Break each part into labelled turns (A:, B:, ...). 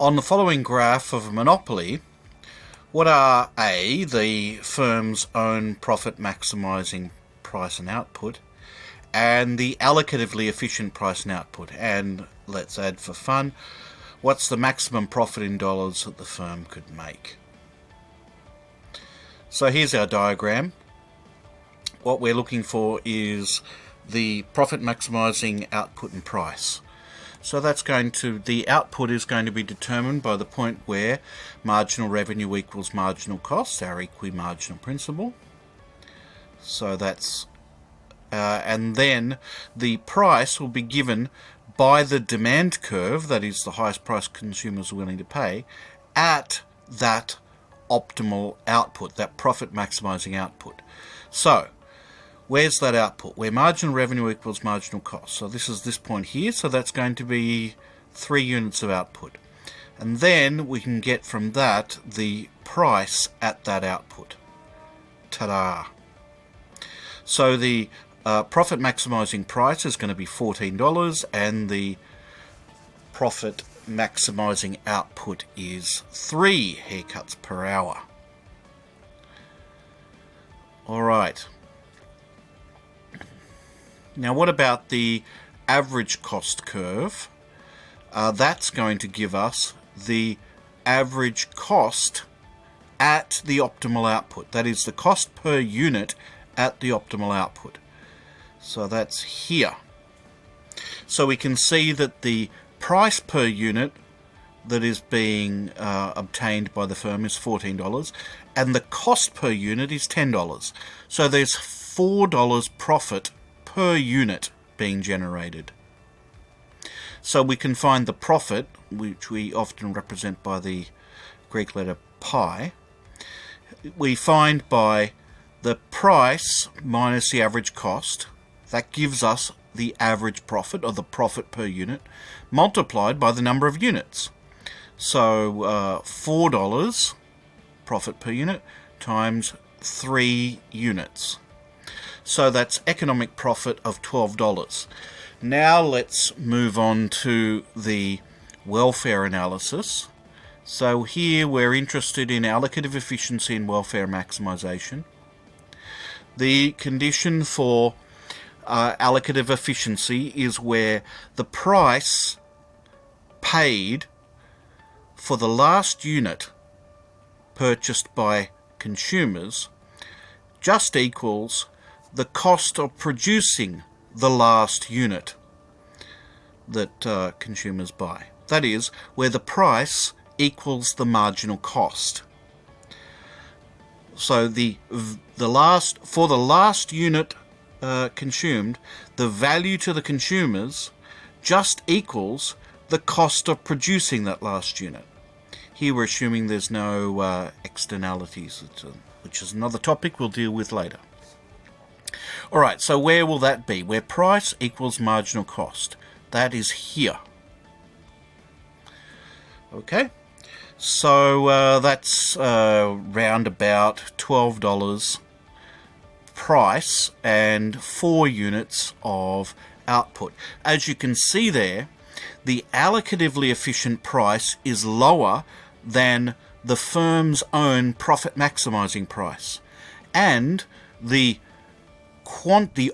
A: On the following graph of a monopoly, what are A, the firm's own profit maximising price and output, and the allocatively efficient price and output? And let's add for fun, what's the maximum profit in dollars that the firm could make? So here's our diagram. What we're looking for is the profit maximising output and price. So that's the output is going to be determined by the point where marginal revenue equals marginal cost, our equimarginal principle. So that's, and then the price will be given by the demand curve, that is the highest price consumers are willing to pay, at that optimal output, that profit maximising output. So where's that output? Where marginal revenue equals marginal cost. So this is this point here, so that's going to be 3 units of output. And then we can get from that the price at that output. Ta-da! So the profit maximising price is going to be $14 and the profit maximising output is 3 haircuts per hour. Alright. Now what about the average cost curve? That's going to give us the average cost at the optimal output. That is the cost per unit at the optimal output. So that's here. So we can see that the price per unit that is being obtained by the firm is $14 and the cost per unit is $10. So there's $4 profit per unit being generated. So we can find the profit, which we often represent by the Greek letter pi. We find by the price minus the average cost. That gives us the average profit, or the profit per unit, multiplied by the number of units. So $4 profit per unit times 3 units. So that's economic profit of $12. Now let's move on to the welfare analysis. So here we're interested in allocative efficiency and welfare maximisation. The condition for allocative efficiency is where the price paid for the last unit purchased by consumers just equals the cost of producing the last unit that consumers buy. That is, where the price equals the marginal cost. So for the last unit consumed, the value to the consumers just equals the cost of producing that last unit. Here we're assuming there's no externalities, which is another topic we'll deal with later. Alright, so where will that be? Where price equals marginal cost. That is here. Okay, so that's round about $12 price and 4 units of output. As you can see there, the allocatively efficient price is lower than the firm's own profit maximising price, and the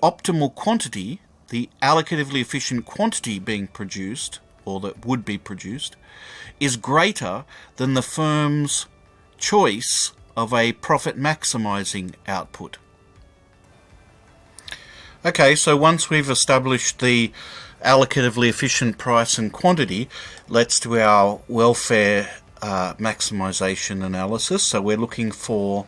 A: optimal quantity, the allocatively efficient quantity being produced, or that would be produced, is greater than the firm's choice of a profit maximising output. Okay, so once we've established the allocatively efficient price and quantity, let's do our welfare maximisation analysis. So we're looking for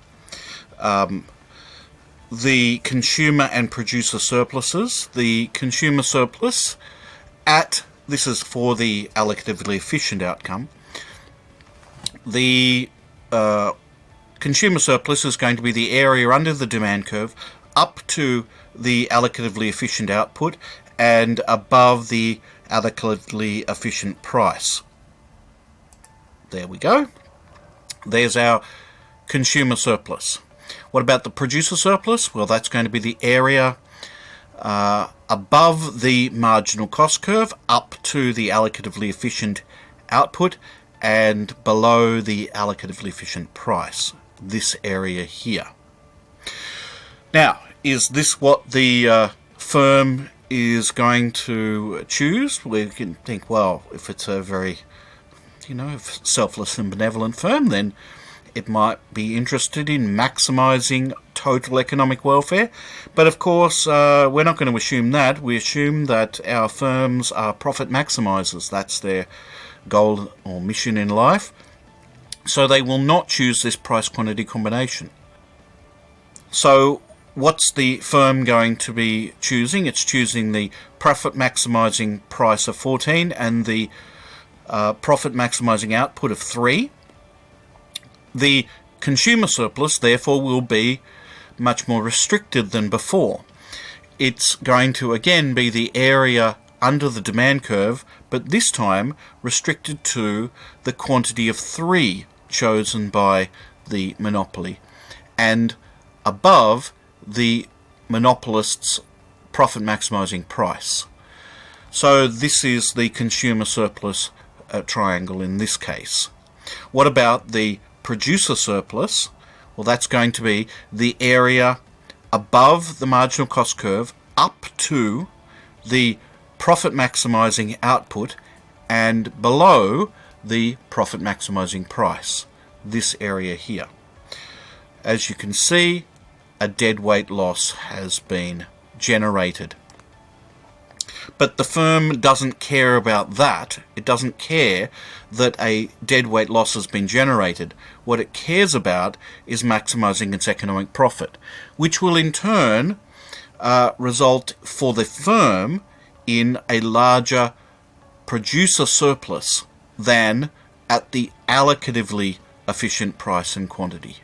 A: the consumer and producer surpluses. The consumer surplus this is for the allocatively efficient outcome. The consumer surplus is going to be the area under the demand curve up to the allocatively efficient output and above the allocatively efficient price. There we go. There's our consumer surplus. What about the producer surplus? Well, that's going to be the area above the marginal cost curve up to the allocatively efficient output and below the allocatively efficient price, this area here. Now, is this what the firm is going to choose? We can think, well, if it's a very, selfless and benevolent firm, then it might be interested in maximising total economic welfare. But of course, we're not going to assume that. We assume that our firms are profit maximisers. That's their goal or mission in life. So they will not choose this price quantity combination. So what's the firm going to be choosing? It's choosing the profit maximising price of 14 and the profit maximising output of 3. The consumer surplus, therefore, will be much more restricted than before. It's going to again be the area under the demand curve, but this time restricted to the quantity of 3 chosen by the monopoly and above the monopolist's profit maximising price. So this is the consumer surplus triangle in this case. What about the producer surplus? Well, that's going to be the area above the marginal cost curve up to the profit maximising output and below the profit maximising price, this area here. As you can see, a deadweight loss has been generated. But the firm doesn't care about that. It doesn't care that a deadweight loss has been generated. What it cares about is maximising its economic profit, which will in turn result for the firm in a larger producer surplus than at the allocatively efficient price and quantity.